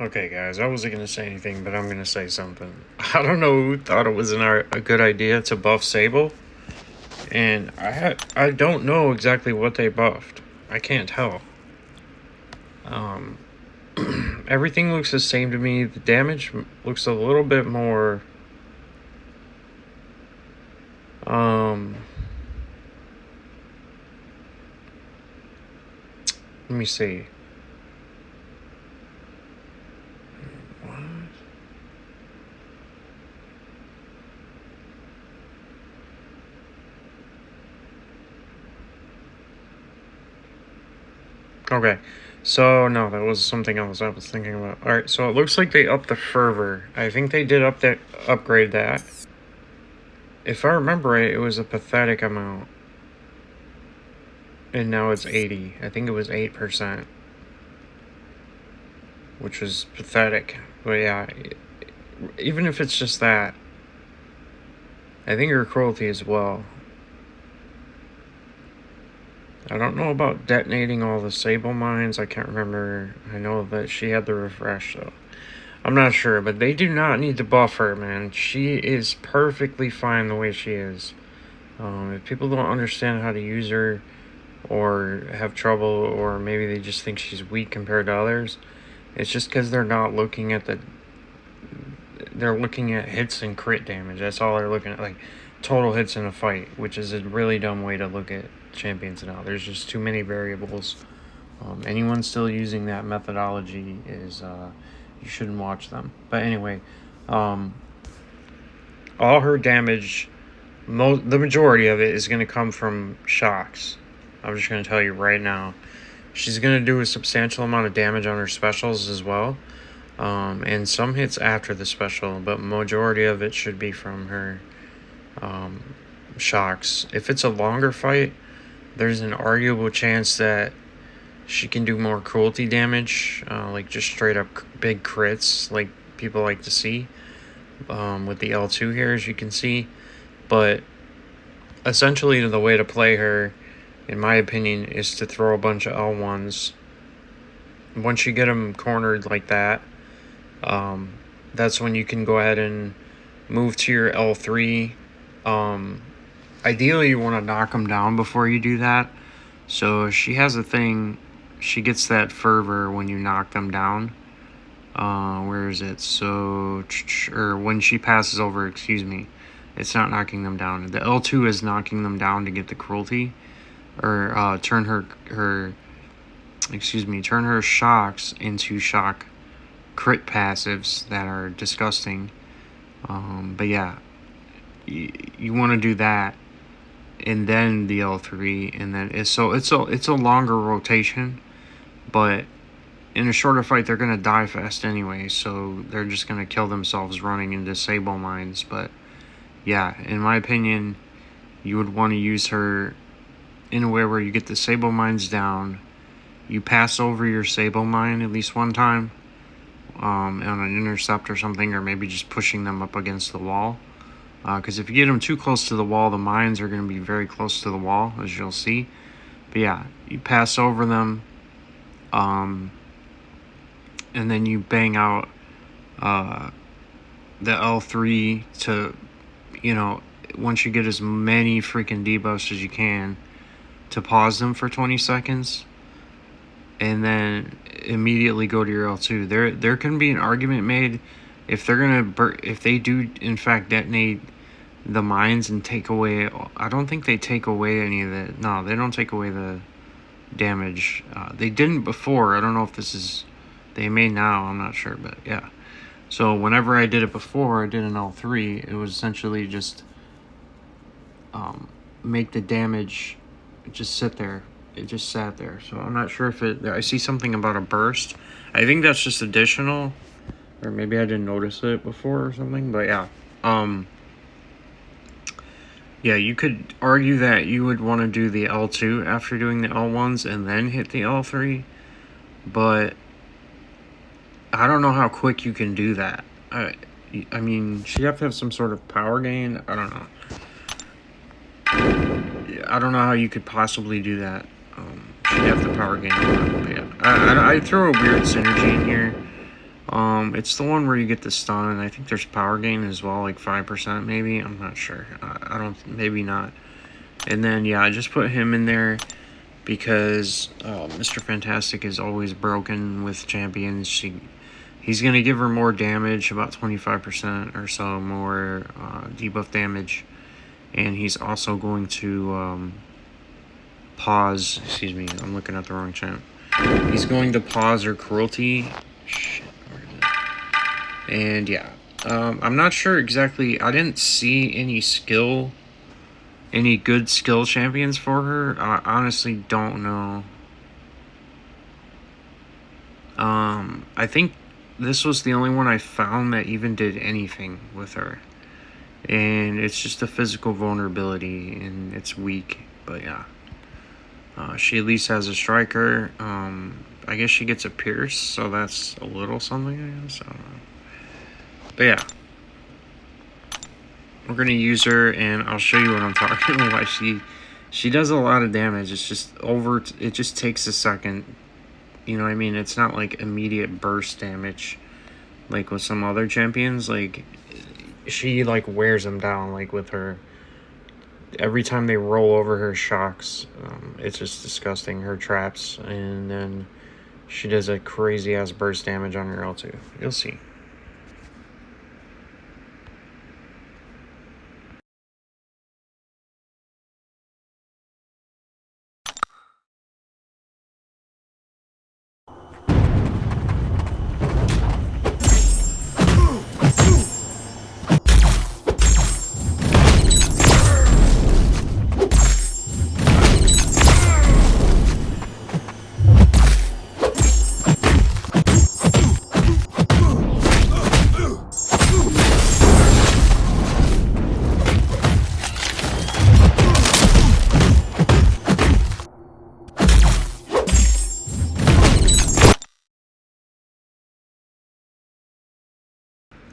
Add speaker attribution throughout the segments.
Speaker 1: Okay, guys, I wasn't going to say anything, but I'm going to say something. I don't know who thought it was a good idea to buff Sable, and I don't know exactly what they buffed. I can't tell. Um, Everything looks the same to me. The damage looks a little bit more. Let me see. What? Okay, so no, that was something else I was thinking about. All right, so it looks like they upped the fervor. I think they did upgrade that. If I remember right, it was a pathetic amount. And now it's 80. I think it was 8%. Which was pathetic. But yeah, even if it's just that, I think her cruelty as well. I don't know about detonating all the sable mines. I can't remember. I know that she had the refresh, so I'm not sure. But they do not need to buff her, man. She is perfectly fine the way she is. If people don't understand how to use her, or have trouble, or maybe they just think she's weak compared to others, it's just because they're not looking at they're looking at hits and crit damage. That's all they're looking at, like total hits in a fight, which is a really dumb way to look at champions now. There's just too many variables. Anyone still using that methodology is you shouldn't watch them. But anyway, all her damage, the majority of it is going to come from shocks. I'm just going to tell you right now. She's going to do a substantial amount of damage on her specials as well. And some hits after the special, but majority of it should be from her shocks. If it's a longer fight, there's an arguable chance that she can do more cruelty damage, like just straight up big crits, like people like to see with the L2 here, as you can see. But essentially, the way to play her, in my opinion, is to throw a bunch of L1s. Once you get them cornered like that, that's when you can go ahead and move to your L3. Ideally, you want to knock them down before you do that. So she has a thing. She gets that fervor when you knock them down. Where is it? So, or when she passes over, excuse me. It's not knocking them down. The L2 is knocking them down to get the cruelty. Or turn her shocks into shock crit passives that are disgusting. But yeah, you want to do that, and then the L3, and then it's a longer rotation, but in a shorter fight they're gonna die fast anyway, so they're just gonna kill themselves running into sable mines. But yeah, in my opinion, you would want to use her in a way where you get the sable mines down, you pass over your sable mine at least one time on an intercept or something, or maybe just pushing them up against the wall, because if you get them too close to the wall, the mines are going to be very close to the wall, as you'll see. But yeah, you pass over them, and then you bang out the L3 to, once you get as many freaking debuffs as you can, to pause them for 20 seconds, and then immediately go to your L2. There can be an argument made if they do in fact detonate the mines and take away. I don't think they take away any of the. No, they don't take away the damage. They didn't before. I don't know if this is. They may now. I'm not sure, but yeah. So whenever I did it before, I did an L3. It was essentially just make the damage just sit there. It just sat there. So I'm not sure if I see something about a burst. I think that's just additional, or maybe I didn't notice it before or something. But yeah, yeah, you could argue that you would want to do the L2 after doing the L1s and then hit the L3, but I don't know how quick you can do that. I mean, she'd have to have some sort of power gain. I don't know. I don't know how you could possibly do that. She'd have the power gain. But yeah, I throw a weird synergy in here. It's the one where you get the stun, and I think there's power gain as well, like 5% maybe. I'm not sure. I don't, maybe not. And then, yeah, I just put him in there because Mr. Fantastic is always broken with champions. He's going to give her more damage, about 25% or so more debuff damage. And he's also going to pause. Excuse me, I'm looking at the wrong champ. He's going to pause her cruelty. Shit, where is it? And yeah, I'm not sure exactly. I didn't see any good skill champions for her. I honestly don't know. I think this was the only one I found that even did anything with her. And it's just a physical vulnerability, and it's weak. But yeah. She at least has a striker. I guess she gets a pierce, so that's a little something, I guess. I don't know. But yeah. We're going to use her, and I'll show you what I'm talking about. Why she does a lot of damage. It's just it just takes a second. You know what I mean? It's not like immediate burst damage like with some other champions. Like, she like wears them down, like with her. Every time they roll over her shocks, it's just disgusting. Her traps, and then she does a crazy ass burst damage on her L2. You'll see.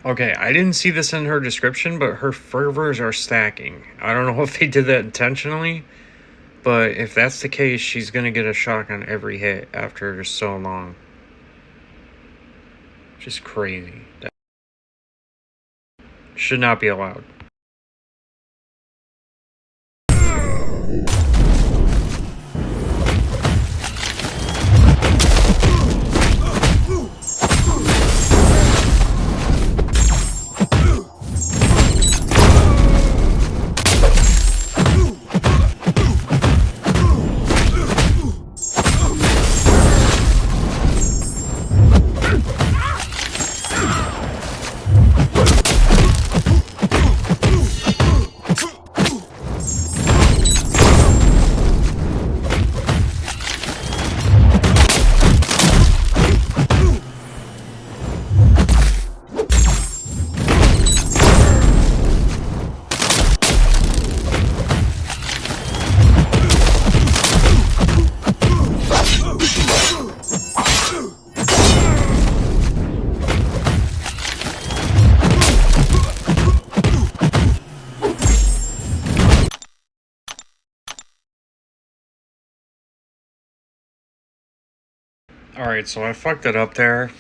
Speaker 1: Okay, I didn't see this in her description, but her fervors are stacking. I don't know if they did that intentionally, but if that's the case, she's going to get a shock on every hit after so long. Just crazy. That should not be allowed. Alright, so I fucked it up there.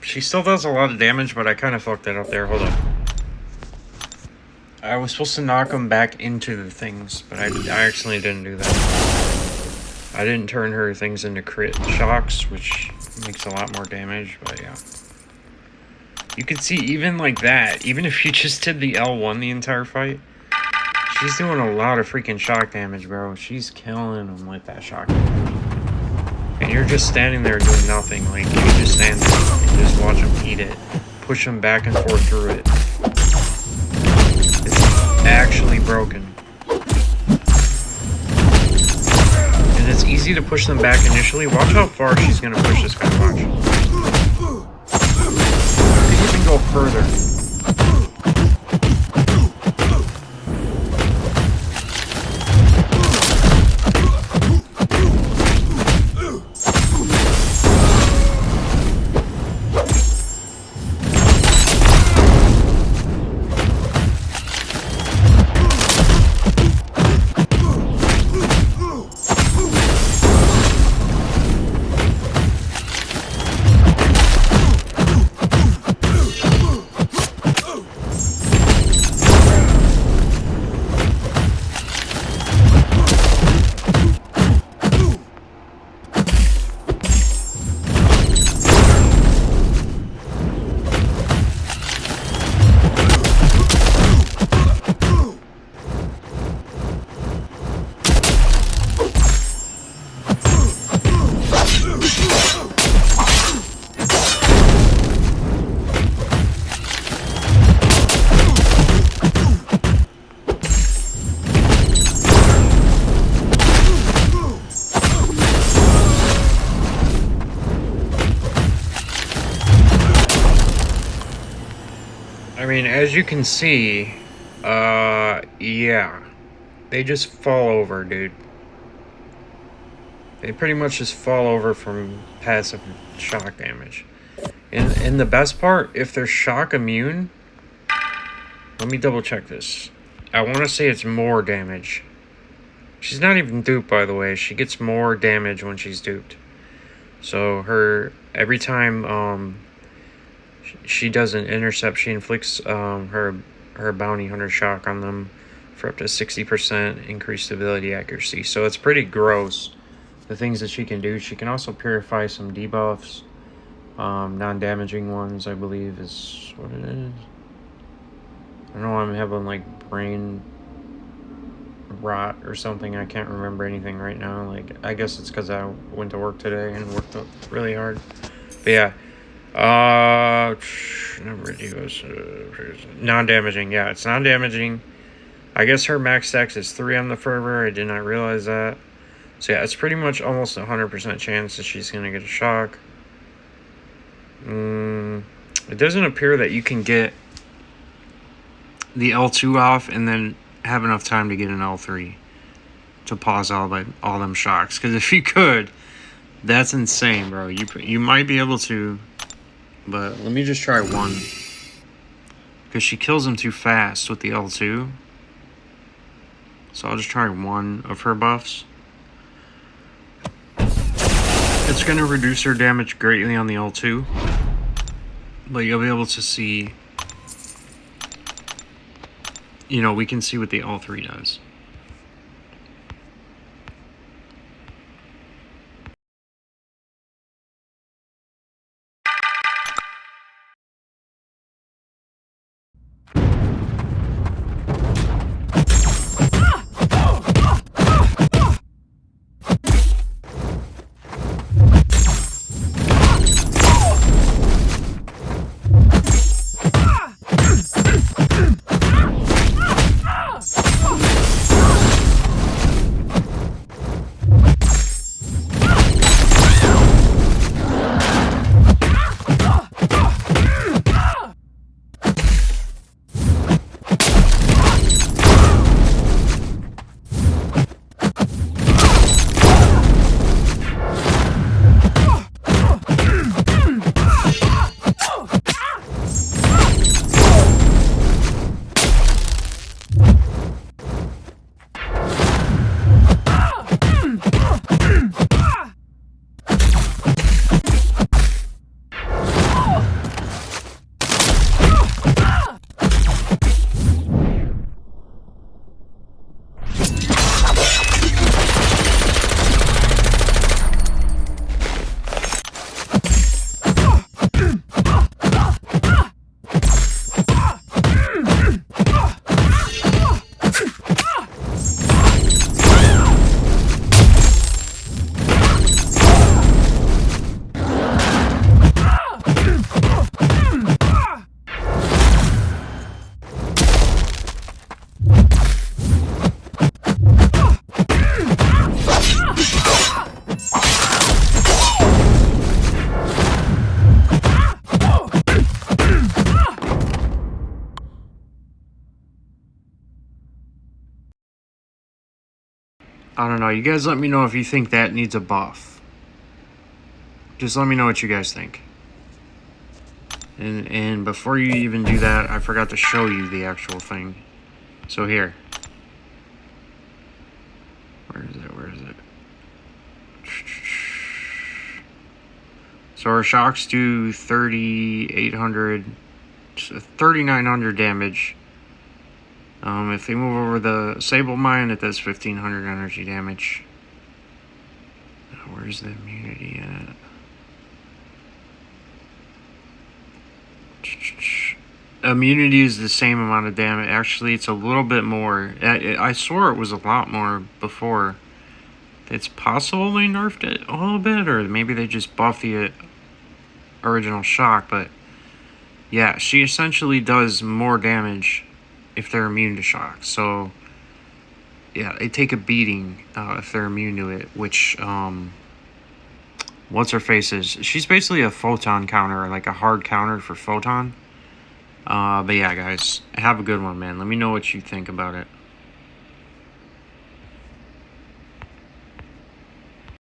Speaker 1: She still does a lot of damage, but I kind of fucked it up there. Hold on. I was supposed to knock them back into the things, but I actually didn't do that. I didn't turn her things into crit shocks, which makes a lot more damage, but yeah. You can see even like that, even if you just did the L1 the entire fight, she's doing a lot of freaking shock damage, bro. She's killing them with that shock damage. And you're just standing there doing nothing. Like, you just stand there and just watch them eat it. Push them back and forth through it. It's actually broken. And it's easy to push them back initially. Watch how far she's going to push this guy. Watch. You can even go further. I mean, as you can see, yeah. They just fall over, dude. They pretty much just fall over from passive shock damage. And the best part, if they're shock immune, let me double check this. I want to say it's more damage. She's not even duped, by the way. She gets more damage when she's duped. So every time she does an intercept, she inflicts her bounty hunter shock on them for up to 60% increased ability accuracy. So it's pretty gross, the things that she can do. She can also purify some debuffs. Non-damaging ones, I believe, is what it is. I know I'm having like brain rot or something. I can't remember anything right now. Like, I guess it's because I went to work today and worked up really hard. But yeah, non-damaging. Yeah, it's non-damaging. I guess her max dex is 3 on the fervor. I did not realize that. So yeah, it's pretty much almost 100% chance that she's gonna get a shock. It doesn't appear that you can get the L2 off and then have enough time to get an L3 to pause all them shocks. Because if you could, that's insane, bro. You might be able to, but let me just try one. Because she kills him too fast with the L2. So I'll just try one of her buffs. It's going to reduce her damage greatly on the L2. But you'll be able to see, you know, we can see what the L3 does. I don't know. You guys let me know if you think that needs a buff. Just let me know what you guys think. And before you even do that, I forgot to show you the actual thing. So here. Where is it? Where is it? So our shocks do 3,900 damage. If they move over the sable mine, it does 1,500 energy damage. Where's the immunity at? Immunity is the same amount of damage. Actually, it's a little bit more. I swore it was a lot more before. It's possible they nerfed it a little bit, or maybe they just buffed the original shock. But yeah, she essentially does more damage if they're immune to shock. So yeah, they take a beating if they're immune to it, which what's her face is. She's basically a photon counter, like a hard counter for photon. But yeah, guys, have a good one, man. Let me know what you think about it.